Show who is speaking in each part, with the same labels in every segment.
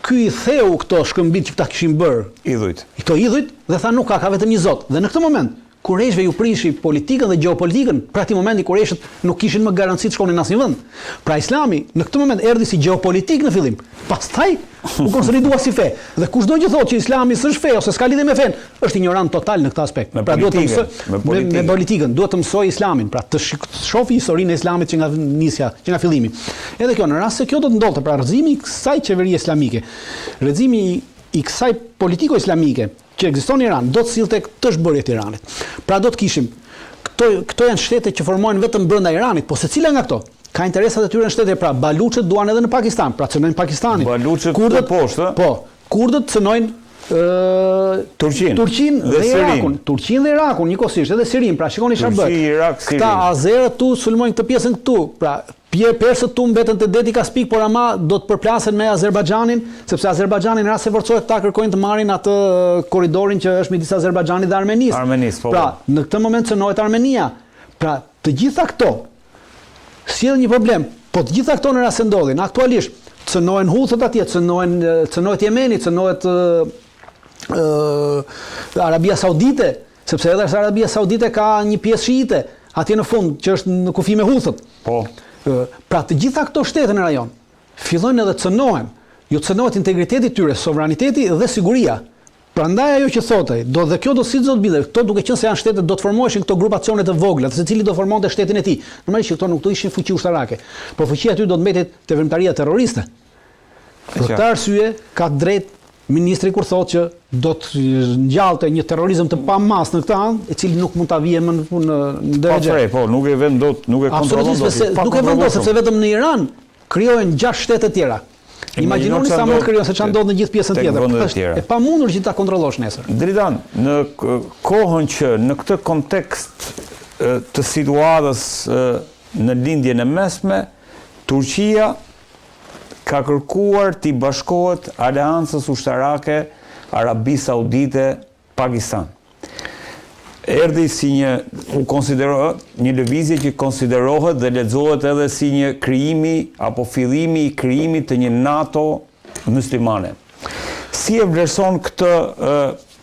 Speaker 1: ky I theu këto shkëmbit që këta kishin bërë. Këto idhujt dhe tha nuk ka vetëm një Zot. Dhe në këtë moment Kurejshve ju prishi politikën dhe geopolitikën, pra këti momenti Kurejshët nuk kishin më garanci të shkonin në asnjë vend. Pra Islami në këtë moment erdhi si geopolitik në fillim. Pastaj u konsolidua si fe. Dhe kushdo që thotë që Islami s'është fe ose s'ka lidhje me fen, është ignorant total në këtë aspekt. Pra duhet të mësoj me politikën, duhet të mësoj Islamin, pra të shohë historinë e Islamit që nga nisja, që nga fillimi. Edhe kjo në rast se kjo do të ndodhte, pra rrëzimi I kësaj qeverie islamike, rrëzimi I kësaj politiko-islamike që ekziston në Iran, do të sillte këtë zhbërje të Iranit. Pra do të kishim, këto janë shtete që formohen vetëm brenda Iranit, po secila nga këto ka interesat e tyre në shtete, pra baluçët duan edhe në Pakistan, pra cënojnë Pakistanin.
Speaker 2: Baluçët të poshtë,
Speaker 1: po, kurdët cënojnë Turqinë dhe Irakun. Turqinë dhe Irakun, njëkohësisht, edhe Sirin, pra shikoni çfarë bën. Këta azerët tu sulmojnë këtë pjesën këtu, pra persët tu mbetën të deti Kaspik, por ama do të përplasen me Azerbajxhanin, sepse Azerbajxhani në rast se forcohet ta kërkojnë të marrin atë korridorin që është midis Azerbajxhanit dhe Armenisë. Pra, në këtë moment cënohet Armenia. Pra, të gjitha këto sjellin një problem. Po të gjitha këto në rast se ndodhin, aktualisht cënohen Huthët atje, cënohet Jemeni, cënohet Arabia Saudite, sepse edhe Arabia Saudite ka një pjesë shiite atje në fund që është në kufi me Huthët.
Speaker 2: Po.
Speaker 1: Pra të gjitha këto shtete në rajon fillojnë edhe cënohen, jo cënohet integriteti tyre, sovraniteti dhe siguria. Prandaj ajo që thotë, dhe kjo do si do të bile, këto duke qenë se janë shtete, do të formoheshin këto grupacione të vogla, secili do formonte shtetin e tij. Normalisht që këto nuk do ishin fuqi ushtarake, por fuqia aty do të mbetej te veprimtaria terroriste. Për këtë arsye ka drejt ministri kur thotë që do të ngjallte një terrorizëm të pamas në këtë anë, I cili nuk mund ta vijë më në drejtë.
Speaker 2: Po, nuk e vend dot, nuk e kontrollon dot.
Speaker 1: Nuk e vend dot sepse vetëm në Iran krijohen 6 shtete tjera. Imagjinoni sa mund të krijohen, se çfarë ndodh në gjithë pjesën tjetër. Është e pamundur që ta kontrollosh nesër.
Speaker 2: Dritan, në kohën që në këtë kontekst të situatës në lindjen e mesme, Turqia ka kërkuar t'i bashkohet aleancës ushtarake Arabi Saudite Pakistan. Erdhi si një lëvizje që konsiderohet dhe lexohet edhe si një krijimi apo fillimi I krijimit të një NATO muslimane. Si e vlerëson këtë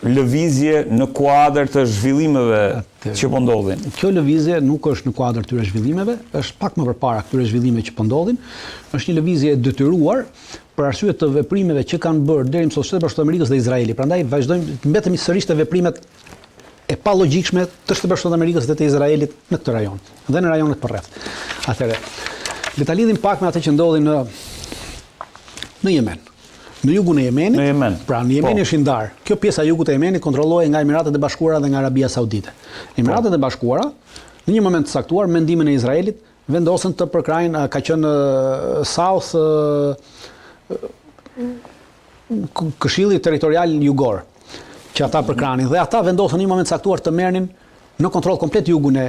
Speaker 2: lëvizje në kuadër të zhvillimeve që po ndodhin?
Speaker 1: Kjo lëvizje nuk është në kuadër këtyre zhvillimeve, është pak më përpara këtyre zhvillimeve që po ndodhin. Është një lëvizje e detyruar për arsye të veprimeve që kanë bërë deri më sot Shtetet Bashkuara të Amerikës dhe Izraeli. Prandaj vazhdojmë mbetemi sërish te veprimet e palogjikshme të Shtetit Bashkuar të Amerikës dhe të Izraelit në këtë rajon dhe në rajonet përreth. Atëherë, le ta lidhim pak me atë që ndodhi në Yemen. Në jugun e Yemenit, pra në Yemen është ndar. Kjo pjesa e jugut e Yemenit kontrollohej nga Emiratet e Bashkuara dhe nga Arabia Saudite. Emiratet e Bashkuara, në një moment të caktuar, mendimin e Izraelit vendosën të përkrajnë, ka qenë South Këshilli Territorial Jugor, që ata përkranin dhe ata vendosën në një moment të caktuar të merrnin në kontroll komplet jugun e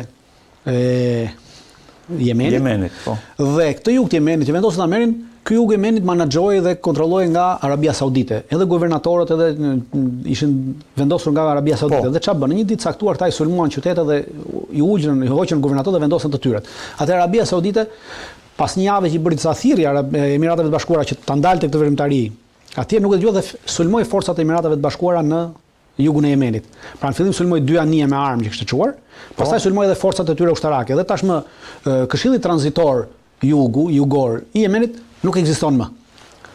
Speaker 1: Yemenit. Po. Dhe këtë jug të Yemenit që vendosën ta merrin, ky jug i Yemenit menaxhohej dhe kontrollohej nga Arabia Saudite. Edhe guvernatorët edhe ishin vendosur nga Arabia Saudite. Dhe çfarë bën? Në një ditë caktuar ata I sulmuan qytetet dhe I hoqën guvernatorët dhe vendosën të tyret. Atëherë Arabia Saudite pas një jave që I bëri disa thirrje Emirateve të Bashkuara që ta ndalte këtë veprimtari, atje nuk e dëgjoi dhe sulmoi forcat e Emirateve të Bashkuara në jugun e Yemenit. Pra në fillim sulmoi 2 anije me armë që kishte çuar, pastaj sulmoi edhe forcat e tyre ushtarake. Dhe tashmë Këshilli tranzitor jugor I Yemenit nuk ekziston më.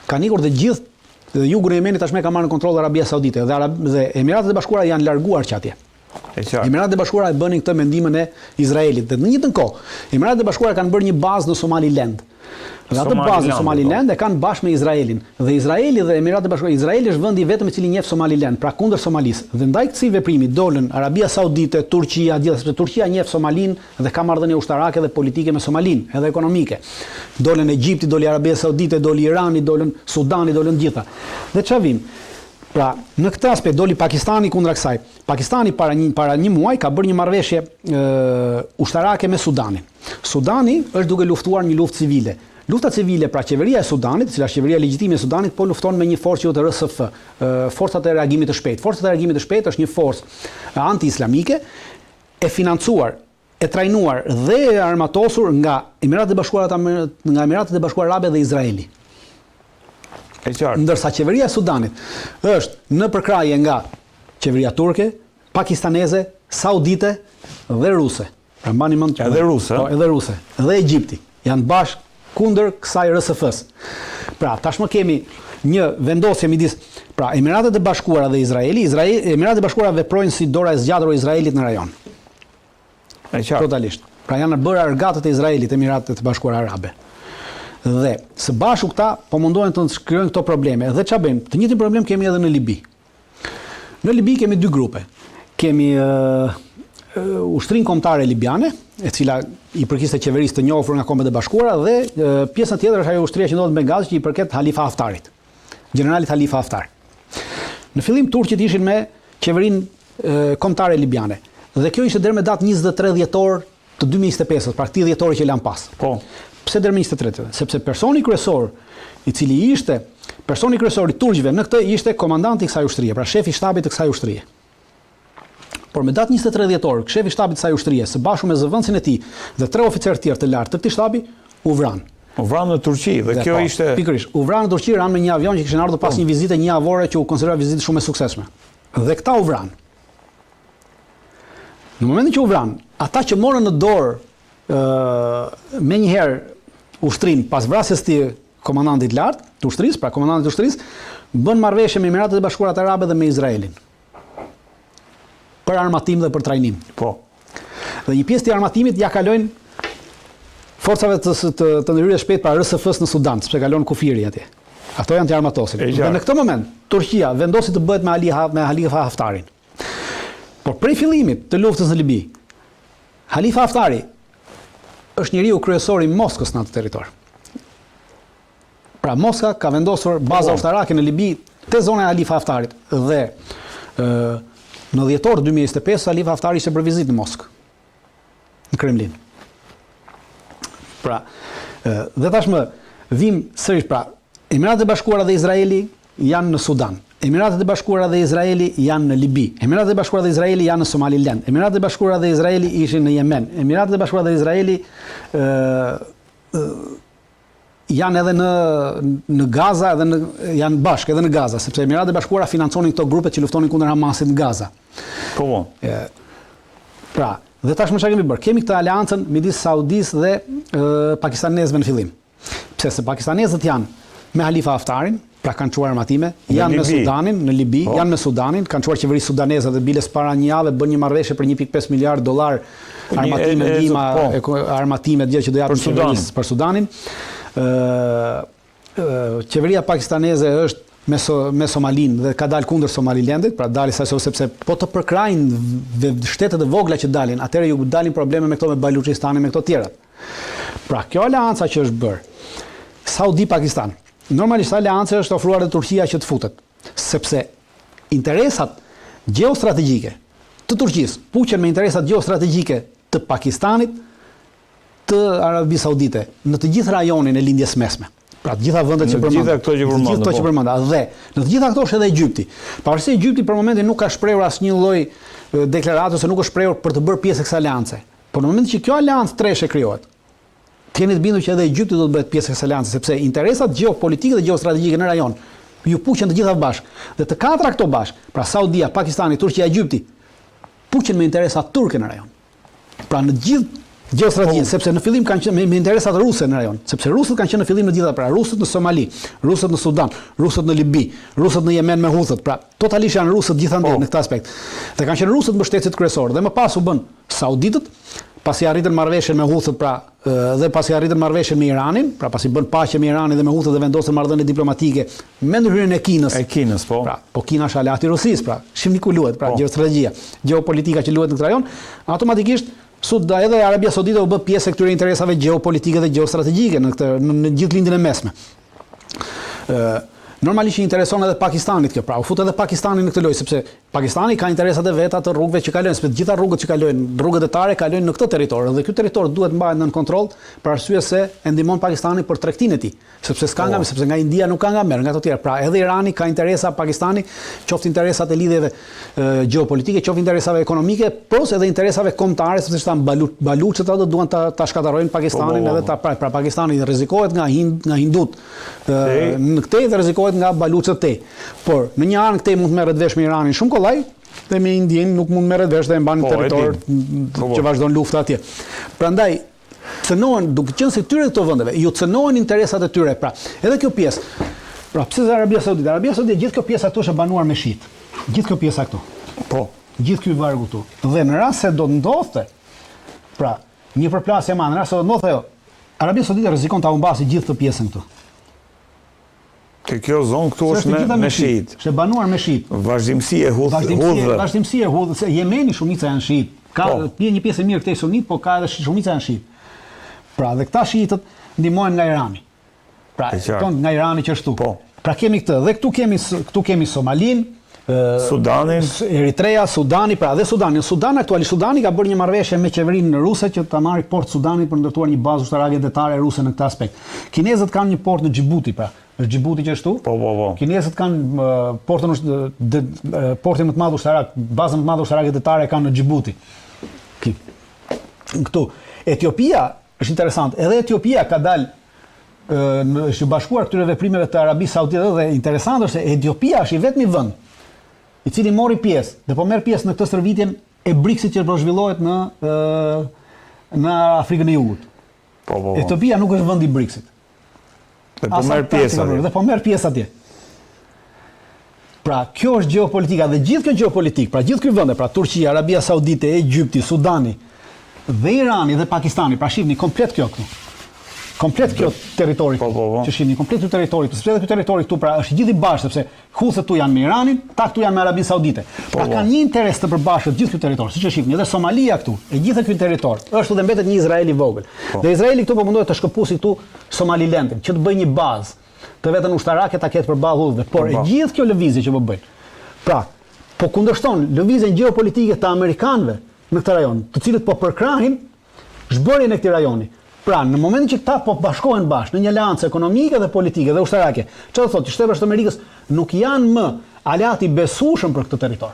Speaker 1: Ka nikur dhe gjithë jugun e Yemenit tashmë ka marrë në kontroll Arabia Saudite dhe Emiratet e Bashkuara janë larguar që atje. Emiratet e Bashkuara e bënin këtë mendimin e Izraelit. Dhe në njëjtën kohë, Emiratet e Bashkuara kanë bërë një bazë në Somaliland. Dhe atë bazë në Somaliland e kanë bashkë me Izraelin. Dhe Izraeli dhe Emiratet e Bashkuara, Izraeli është vendi vetëm I cili njeh Somaliland, pra kundër Somalisë. Dhe ndaj këtij veprimi dolën Arabia Saudite, Turqia, gjithashtu sepse Turqia njeh Somalin dhe ka marrëdhënie ushtarake dhe politike me Somalin, edhe ekonomike. Dolën Egjipti, doli Arabia Saudite, doli Irani, dolën Sudani, dolën gjitha. Dhe çfarë vim? Pra, në këtë aspekt doli Pakistani kundra kësaj. Pakistani para një muaj ka bërë një marrëveshje ushtarake me Sudanin. Sudani është duke luftuar një luftë civile. Lufta civile, pra qeveria e Sudanit, cila është qeveria legjitime e Sudanit, po lufton me një forcë quhet RSF, Forcat e Reagimit të Shpejtë. Forcat e Reagimit të Shpejtë është një forcë anti-islamike e financuar, e trajnuar dhe e armatosur nga Emiratet e Bashkuara Arabe dhe Izraeli.
Speaker 2: E qartë.
Speaker 1: Ndërsa qeveria e Sudanit është në përkrahje nga qeveria turke, pakistaneze, saudite dhe ruse. Pra mbani mend
Speaker 2: edhe ruse,
Speaker 1: po, edhe ruse, dhe Egjipti janë bashkë kundër kësaj RSF-s. Pra tashmë kemi një vendosje midis, pra Emiratet e Bashkuara dhe Izraeli, Emiratet e Bashkuara veprojnë si dora e zgjatur e Izraelit në rajon.
Speaker 2: E qartë.
Speaker 1: Totalisht. Pra janë bërë argatët e Izraelit, Emiratet e Bashkuara Arabe. Dhe së bashku këta po mundohen të shkrijojnë këto probleme. Dhe ç'a bëjmë? Të njëjtin problem kemi edhe në Libi. Në Libi kemi dy grupe. Kemi ushtrinë kombëtare libiane, e cila i përkiste qeverisë të njohur nga Kombet e Bashkuara, dhe pjesën tjetër është ajo ushtria që ndodhet në Benghazi, që i përket Halifa Haftarit, generalit Halifa Haftar. Në fillim turqit ishin me qeverinë kombëtare libiane, dhe kjo ishte deri me datë 23 dhjetor të 2025-s, pra këtij dhjetori që lan pas.
Speaker 2: Po.
Speaker 1: Pse deri me 23? Sepse personi kryesor i cili ishte personi kryesor i turqëve në këtë ishte komandanti i kësaj ushtrie, pra shefi i shtabit të kësaj ushtrie. Por me datë 23 dhjetor, shefi i shtabit të kësaj ushtrie, së bashku me zëvendësin e tij dhe 3 oficerë të tjerë të lartë të këtij shtabi, u vranë.
Speaker 2: U vranë në Turqi dhe kjo ishte
Speaker 1: pikërisht, u vranë në Turqi ranë me një avion që kishin ardhur pas një vizite një javore që u konsideroa vizitë shumë e suksesshme. Dhe këta u vranë. Në momentin që u vranë, ata që morën në dorë menjëherë ushtrinë pas vrasjes të komandantit lart të ushtrisë, pra komandantit të ushtrisë, bën marrëveshje me Emiratet e Bashkuara Arabe dhe me Izraelin. Për armatim dhe për trajnim.
Speaker 2: Po.
Speaker 1: Dhe një pjesë të armatimit ja kalojnë forcave të ndërhyrjes shpejt para RSF-s në Sudan, sepse kalon kufiri atje. Ato janë të armatosin. Dhe në këtë moment Turqia vendosi të bëhet me Halifa Haftarin. Por prej fillimit të luftës në Libi, Halifa Haftari është njeriu kryesor i Moskës në atë territor. Pra Moska ka vendosur baza ushtarake në Libi te zona e Halifa Haftarit dhe në dhjetor 2025 Halifa Haftari ishte për vizitë në Moskë, në Kremlin. Pra, dhe tashmë vim sërish, pra, Emiratet e Bashkuara dhe Izraeli janë në Sudan. Emiratet e Bashkuara dhe Izraeli janë në Libi. Emiratet e Bashkuara dhe Izraeli janë në Somaliland. Emiratet e Bashkuara dhe Izraeli ishin në Yemen. Emiratet e Bashkuara dhe Izraeli janë edhe në Gaza, edhe janë bashkë edhe në Gaza, sepse Emiratet e Bashkuara financonin këto grupet që luftonin kundër Hamasit në Gaza.
Speaker 2: Po.
Speaker 1: Pra, dhe tashmë çfarë kemi bërë? Kemi këtë aleancën midis Saudis dhe pakistanezëve në fillim. Pse se pakistanezët janë me Halifa Haftarin, pra kanë çuar armatime, janë me Sudanin, në Libi, janë me Sudanin, kanë çuar qeverisë sudaneze dhe biles para një jave bën një marrëveshje për 1.5 miliard dollar armatime, ndihma, armatime të gjitha që do japin qeverisë për Sudanin. Qeveria pakistaneze është me Somalin dhe ka dalë kundër Somalilandit, pra dali sepse po të përkrajnë shtetet e vogla që dalin, atëherë ju dalin probleme me këto, me Baluchistanin, me këto tjerat. Pra kjo aleanca që është bërë, Saudi-Pakistan, normalisht aleanca është ofruar dhe Turqia që të futet, sepse interesat geostrategjike të Turqisë puqen me interesat geostrategjike të Pakistanit, të Arabisë Saudite, në të gjithë rajonin e lindjes mesme. Pra të gjitha vendet që përmenda. Dhe në të gjitha këto është edhe Egjipti. Pavarësisht se Egjipti për momentin nuk ka shprehur asnjë lloj deklarate ose nuk është shprehur për të bërë pjesë e kësaj aleance. Por në momentin që kjo aleancë treshe krijohet, keni të bindur që edhe Egjipti do të bëhet pjesë e kësaj aleance, sepse interesat geopolitike dhe geostrategjike në rajon ju puqen të gjitha bashkë. Dhe të katra këto bashkë, pra Saudia, Pakistani, Turqia, Egjipti, puqen me interesat turke në rajon. Pra në gjithë geostrategjinë, sepse në fillim kanë qenë me interesat ruse në rajon, sepse rusët kanë qenë në fillim në gjitha, pra rusët në Somali, rusët në Sudan, rusët në Libi, rusët në Yemen me Huthët, pra totalisht janë rusët gjithandej në këtë aspekt. Dhe kanë qenë rusët mbështetësit kryesorë dhe më pas u bën sauditët, pasi arritën marrëveshjen me Huthët, pra dhe pasi arritën marrëveshjen me Iranin, pra pasi bën paqe me Iranin dhe me Huthët dhe vendosën marrëdhënie diplomatike me ndërhyrjen e Kinës.
Speaker 2: E Kinës, po.
Speaker 1: Pra, po Kina është aleati i Rusisë, pra shihni ku luhet, pra geostrategjia, geopolitika që luhet në këtë rajon, automatikisht edhe Arabia Saudite u bë pjesë e këtyre interesave geopolitike dhe geostrategjike në gjithë lindjen e mesme. Normalisht i intereson edhe Pakistanit kjo, pra u fut edhe Pakistani në këtë lojë, sepse Pakistani ka interesat e veta të rrugëve që kalojnë, sepse gjitha rrugët që kalojnë, rrugët detare kalojnë në këtë territor, dhe ky territor duhet mbahet nën kontroll për arsye se e ndihmon Pakistanin për tregtinë e tij, sepse sepse nga India nuk ka nga merr, nga ato tjerë. Pra edhe Irani ka interesa Pakistani, qoftë interesat e lidhjeve geopolitike, qoftë interesave ekonomike, plus edhe interesave kombëtare, sepse janë baluçët ato duan ta shkatërrojnë Pakistanin edhe pra Pakistani rrezikohet nga hindut. Në këtë rrezikohet kontrollohet nga baluçët e tij. Por në një anë këtej mund të merret vesh me Iranin shumë kollaj, dhe me Indin nuk mund merret vesh dhe e mban në territor që vazhdon lufta atje. Prandaj cënohen, duke qenë se këtyre këto vendeve ju cënohen interesat e tyre. Pra, edhe kjo pjesë. Pra, pse Arabia Saudite? Arabia Saudite gjithë kjo pjesë këtu është e banuar me shit. Gjithë kjo pjesë këtu.
Speaker 2: Po. Gjithë
Speaker 1: ky vargu këtu. Dhe në rast se do të ndodhte, pra, një përplasje e madhe, në rast se do të ndodhte ajo, Arabia Saudite rrezikon ta humbasë gjithë këtë pjesën këtu.
Speaker 2: Kjo zonë këtu është me shiit.
Speaker 1: Është banuar me shiit.
Speaker 2: Vazhdimësi e hudhëve.
Speaker 1: Vazhdimësi e hudhëve, se Jemeni shumica janë shiit. Ka një pjesë e mirë këtej sunit, po ka edhe shumica janë shiit. Pra, dhe këta shiitët ndihmohen nga Irani. Pra, nga Irani që ashtu. Pra kemi këtë, dhe këtu kemi Somalin,
Speaker 2: Sudanin,
Speaker 1: Eritrea, Sudani, pra dhe Sudani. Aktualisht Sudani ka bërë një marrëveshje me qeverinë ruse që ta marrë Port Sudanit për ndërtuar një bazë ushtarake detare ruse në këtë aspekt. Kinezët kanë një port në Djibouti, pra. Është Djibouti që ashtu?
Speaker 2: Po.
Speaker 1: Kinezët kanë portin më të madh ushtarak, bazën më të madhe ushtarake detare kanë në Djibouti. Këtu. Etiopia është interesant. Edhe Etiopia ka dalë është bashkuar këtyre veprimeve të Arabisë Saudite dhe interesant është se Etiopia është i vetmi vend i cili mori pjesë, dhe po merr pjesë në këtë stërvitjen e BRICS-it që po zhvillohet në Afrikën e Jugut.
Speaker 2: Po.
Speaker 1: Etiopia nuk është vend i BRICS-it. Dhe po merr pjesë atje. Pra, kjo është gjeopolitika dhe gjithë kjo gjeopolitik, pra gjithë ky vende, pra Turqia, Arabia Saudite, Egjipti, Sudani dhe Irani dhe Pakistani, pra shihni komplet kjo këtu. Komplet kjo territori që shihni, komplet ky territori, sepse edhe ky territori këtu pra është gjithë i bashkë, sepse huthet këtu janë me Iranin, ta këtu janë me Arabinë Saudite. Pra kanë një interes të përbashkët gjithë ky territor, siç e shihni, edhe Somalia këtu, e gjithë ky territor, është dhe mbetet një Izrael i vogël. Dhe Izraeli këtu po mundohet të shkëpusë këtu Somalilandin, që të bëjë një bazë të vetën ushtarake ta ketë përballë hudhëve, por e gjithë kjo lëvizje që po bëjnë. Pra, po kundërshton lëvizjen gjeopolitike të amerikanëve në këtë rajon, të cilët po përkrahin zhbërjen e këtij rajoni. Pra, në momentin që këta po bashkohen bashkë në një aleancë ekonomike dhe politike dhe ushtarake, çfarë do thotë që Shtetet Bashkuara të Amerikës nuk janë më aleati besueshëm për këtë territor,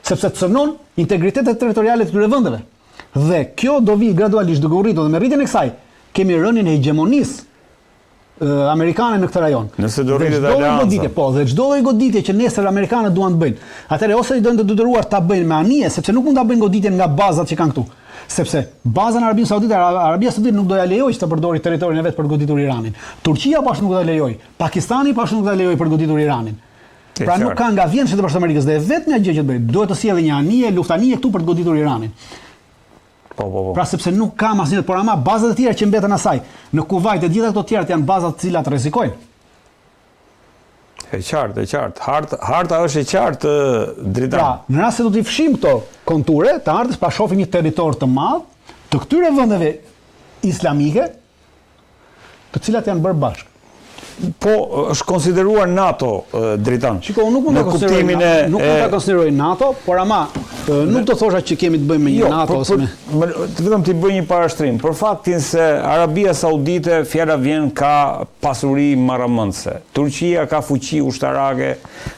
Speaker 1: sepse cënon integritetet territoriale të këtyre vendeve. Dhe kjo do vi gradualisht duke u rritur dhe me rritjen e kësaj, kemi rënien e hegemonisë amerikane në këtë rajon.
Speaker 2: Nëse do rritet aleanca.
Speaker 1: Dhe çdo lloj goditje që nesër amerikanët duan të bëjnë, atëherë ose do të detyruar ta bëjnë me anije, sepse nuk mund ta bëjnë goditjen nga bazat që kanë këtu. Sepse baza në Arabinë Saudite, Arabia Saudite nuk do ja lejojë të përdori territorin e vet për goditur Iranin. Turqia pashtu nuk do ta lejojë. Pakistani pashtu nuk do ta lejojë për goditur Iranin. Pra nuk ka nga vjen Shtetet Bashkuara të Amerikës dhe vetmja gjë që bëjnë, duhet të sjellë një anije, luftanije këtu për të goditur Iranin.
Speaker 2: Po.
Speaker 1: Pra sepse nuk ka asnjë, por ama bazat e tjera që mbeten asaj, në Kuvajt e gjitha këto tjerat janë baza të cilat rrezikojnë.
Speaker 2: E qartë. Harta është e qartë, Dritan.
Speaker 1: Pra, në rast se do t'i fshim këto konture të ardhës, pa shohim një territor të madh të këtyre vendeve islamike, të cilat janë bërë bashkë.
Speaker 2: Po, është konsideruar NATO, Dritan.
Speaker 1: Shiko, nuk mund ta konsideroj NATO, por ama nuk do thosha që kemi të bëjmë me një NATO ose me.
Speaker 2: Vetëm t'i bëj një parashtrim. Për faktin se Arabia Saudite fjala vjen ka pasuri marramendse. Turqia ka fuqi ushtarake,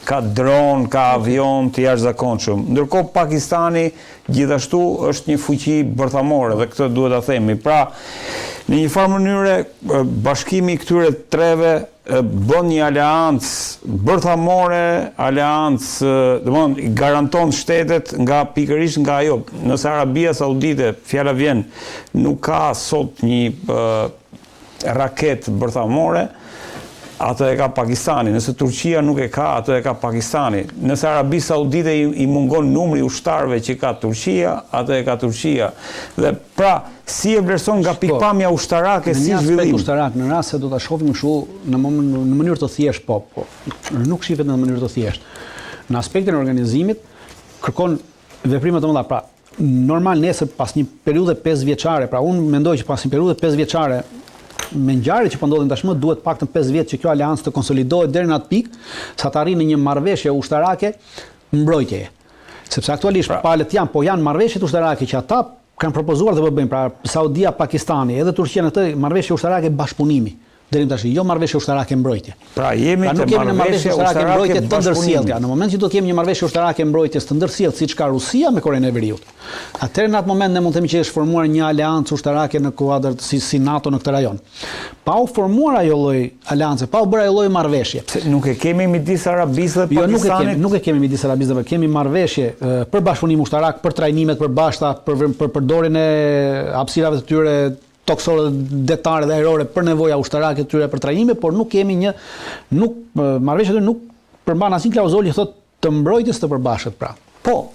Speaker 2: ka dron, ka avion të jashtëzakonshëm. Ndërkohë Pakistani gjithashtu është një fuqi bërthamore dhe këtë duhet ta themi. Pra, në një farë mënyre bashkimi i këtyre treve bën një aleancë bërthamore, aleancë, domthonë garanton shtetet nga pikërisht nga ajo. Nëse Arabia Saudite, fjala vjen, nuk ka sot një raketë bërthamore, atë e ka Pakistani. Nëse Turqia nuk e ka, atë e ka Pakistani. Nëse Arabi Saudite i mungon numri ushtarëve që ka Turqia, atë e ka Turqia. Dhe pra, si e vlerëson nga pikpamja ushtarake si zhvillim?
Speaker 1: Në një aspekt ushtarak, në rast se do ta shohim kështu në mënyrë të thjeshtë, po, nuk shihet në mënyrë të thjeshtë. Në aspektin e organizimit kërkon veprime të mëdha. Pra, normal nesër pas një periudhe 5 vjeçare, pra unë mendoj që pas një periudhe 5 vjeçare me ngjarjet që po ndodhin tashmë duhet paktën 5 vjet që kjo aleancë të konsolidohet deri në atë pikë sa të arrijë në një marrëveshje ushtarake mbrojtjeje. Sepse aktualisht palët janë, po janë marrëveshjet ushtarake që ata kanë propozuar të bëjnë, pra Saudia, Pakistani, edhe Turqia në këtë marrëveshje ushtarake bashkëpunimi. deri tash, jo marrëveshje ushtarake mbrojtje.
Speaker 2: Pra jemi
Speaker 1: nuk kemi në marrëveshje ushtarake mbrojtje të ndërsjellta. Në moment që do të kemi një marrëveshje ushtarake mbrojtjes të ndërsjelltë siç ka Rusia me Korenë e Veriut. Atëherë në atë moment ne mund të themi që është formuar një aleancë ushtarake në kuadër si NATO në këtë rajon. Pa u formuar ajo lloj aleance, pa u bërë ajo lloj marrëveshje.
Speaker 2: Nuk e kemi midis Arabisë dhe Pakistanit.
Speaker 1: Jo, nuk e kemi midis Arabisë dhe kemi marrëveshje për bashkëpunim ushtarak, për trajnimet përbashkëta, për përdorin e hapësirave të tyre toksore, detare dhe ajrore për nevoja ushtarake të tyre për trajnime, por nuk kemi marrëveshja nuk përmban asnjë klauzulë thotë të mbrojtjes të përbashkët pra.
Speaker 2: Po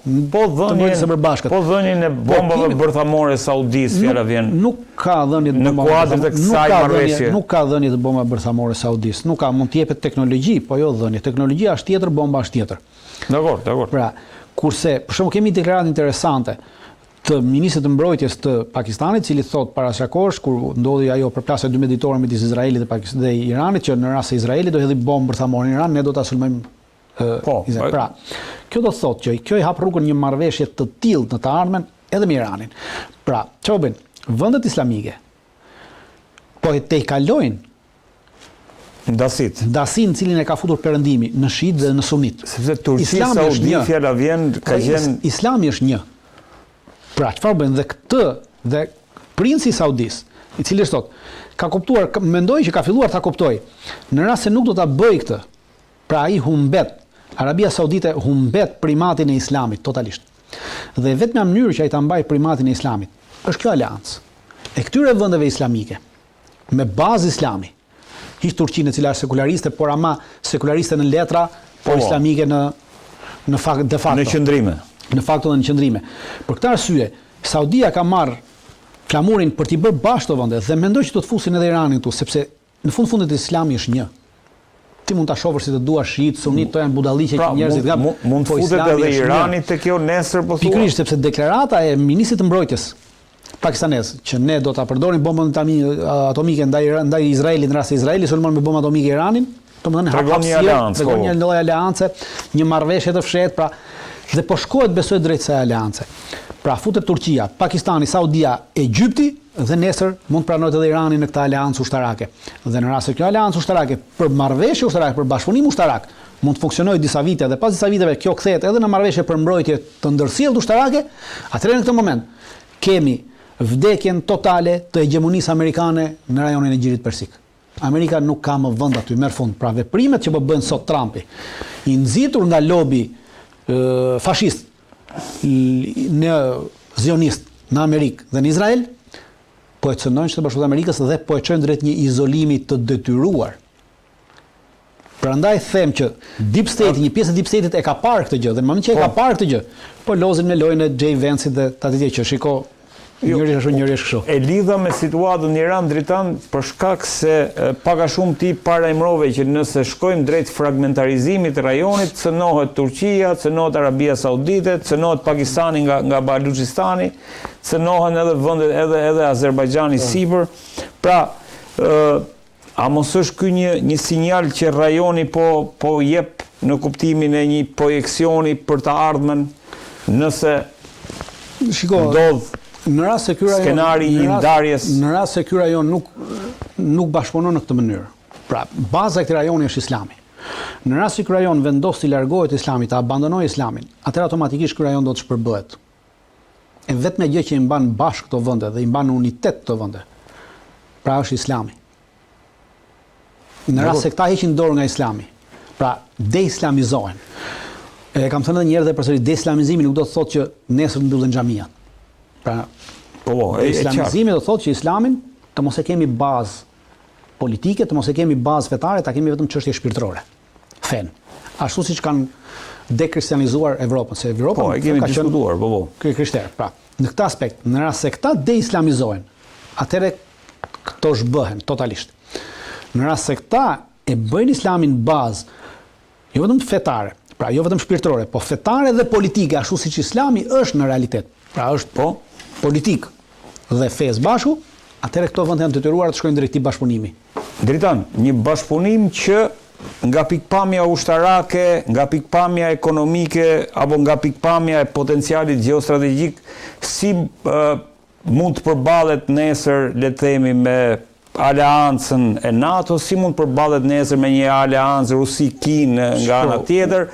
Speaker 2: dhënien e bombave bërthamore Saudisë fjala vjen.
Speaker 1: Nuk ka dhënie të
Speaker 2: bombave. Në kuadër të kësaj marrëveshje.
Speaker 1: Nuk ka dhënie të bombave bërthamore Saudisë. Nuk ka, mund të jepet teknologji, po jo dhënie. Teknologjia është tjetër, bomba është tjetër.
Speaker 2: Dakor.
Speaker 1: Pra, kurse për shembull kemi deklaratë interesante të ministrit të mbrojtjes të Pakistanit, i cili thot parashakosh kur ndodhi ajo përplasja 12 ditore midis Izraelit dhe Iranit, që në rast se Izraeli do hedhë bombë bërthamore në Iran, ne do ta sulmojmë. Pra, kjo do të thotë që kjo i hap rrugën një marrëveshje të tillë në të ardhmen edhe me Iranin. Pra, çfarë bën? Vendet islamike po te i kalojnë ndasinë cilin e ka futur Perëndimi në shiit dhe në sunit.
Speaker 2: Sepse Turqia, Saudi, fjala vjen ka qenë
Speaker 1: Islami është një. Pra, çfarë bën dhe princi i Saudis, i cili thotë, ka kuptuar, mendoj që ka filluar ta kuptojë. Në rast se nuk do ta bëj këtë, pra ai humbet, Arabia Saudite humbet primatin e Islamit totalisht. Dhe vetmja mënyrë që ai ta mbajë primatin e Islamit është kjo aleancë. E këtyre vendeve islamike me bazë islami, hiç Turqinë e cila është sekulariste, por ama sekulariste në letra, por islamike në fakt de facto.
Speaker 2: Në qëndrime.
Speaker 1: Në fakto dhe në qëndrime. Për këtë arsye, Saudia ka marrë flamurin për t'i bërë bashkë të vende dhe mendoj që do të fusin edhe Iranin këtu, sepse në fundit Islami është një. Ti mund ta shohësh si të duash shiit, sunit, to janë budalliqe që njerëzit
Speaker 2: mund të futet edhe Irani te kjo nesër po thua.
Speaker 1: Pikërisht sepse deklarata e ministrit të mbrojtjes pakistanez që ne do ta përdorim bombën atomike ndaj Izraelit në rast se Izraeli sulmon me bombë atomike Iranin, domethënë
Speaker 2: tregon një
Speaker 1: lloj aleance, një marrëveshje të fshehtë, pra dhe po shkohet besoj drejt kësaj aleance. Pra futet Turqia, Pakistani, Saudia, Egjipti dhe nesër mund pranohet edhe Irani në këtë aleancë ushtarake. Dhe në rast se kjo aleancë ushtarake për marrëveshje ushtarake, për bashkëpunim ushtarak, mund të funksionojë disa vite dhe pas disa viteve kjo kthehet edhe në marrëveshje për mbrojtje të ndërsjellë ushtarake, atëherë në këtë moment kemi vdekjen totale të hegemonisë amerikane në rajonin e Gjirit Persik. Amerika nuk ka më vend aty, merr fund. Pra veprimet që po bën sot Trumpi, i nxitur nga lobi fashist në zionist në Amerikë dhe në Izrael, po e cënojnë Shtetet Bashkuara të Amerikës dhe po e çojnë drejt një izolimi të detyruar. Prandaj them që Deep State, një pjesë e Deep State-it e ka parë këtë gjë dhe në moment që e ka parë këtë gjë, po lozin me lojën e Jay Vance-it dhe ta ditë që shiko njëri ashtu njëri është kështu.
Speaker 2: E lidha me situatën në Iran dritan për shkak se pak a shumë ti parajmërove që nëse shkojmë drejt fragmentarizimit të rajonit, cënohet Turqia, cënohet Arabia Saudite, cënohet Pakistani nga Baluchistani, cënohen edhe vendet edhe Azerbajxhani sipër. Pra, a mos është ky një sinjal që rajoni po jep në kuptimin e një projeksioni për të ardhmen nëse ndodh
Speaker 1: në rast se ky rajon
Speaker 2: skenari i ndarjes,
Speaker 1: në rast se ky rajon nuk bashkëpunon në këtë mënyrë. Pra, baza e këtij rajoni është Islami. Në rast se ky rajon vendos të largohet Islamit, të abandonojë Islamin, atëherë automatikisht ky rajon do të shpërbëhet. E vetmja gjë që i mban bashkë këto vende dhe i mban unitet këto vende, pra është Islami. Në rast se këta heqin dorë nga Islami, pra deislamizohen. Kam thënë edhe një herë dhe përsëri, deislamizimi nuk do të thotë që nesër mbyllen xhamiat. Pra, islamizimi do të thotë që Islamin të mos e kemi bazë politike, të mos e kemi bazë fetare, ta kemi vetëm çështje shpirtërore. Fen. Ashtu siç kanë dekristianizuar Evropën, se Evropa
Speaker 2: e kemi diskutuar,
Speaker 1: krishterë. Pra, në këtë aspekt, në rast se këta deislamizohen, atëherë këto zhbëhen totalisht. Në rast se këta e bëjnë Islamin bazë, jo vetëm fetare, pra jo vetëm shpirtërore, po fetare dhe politike, ashtu siç Islami është në realitet. Pra është politik dhe fes bashku, atëherë këto vende janë detyruar të shkojnë drejt këtij bashkëpunimi.
Speaker 2: Dritan, një bashkëpunim që nga pikpamja ushtarake, nga pikpamja ekonomike apo nga pikpamja e potencialit gjeostrategjik, si mund të përballet nesër, le të themi, me aleancën e NATO, si mund përballet nesër me një aleancë Rusi-Kinë nga ana tjetër,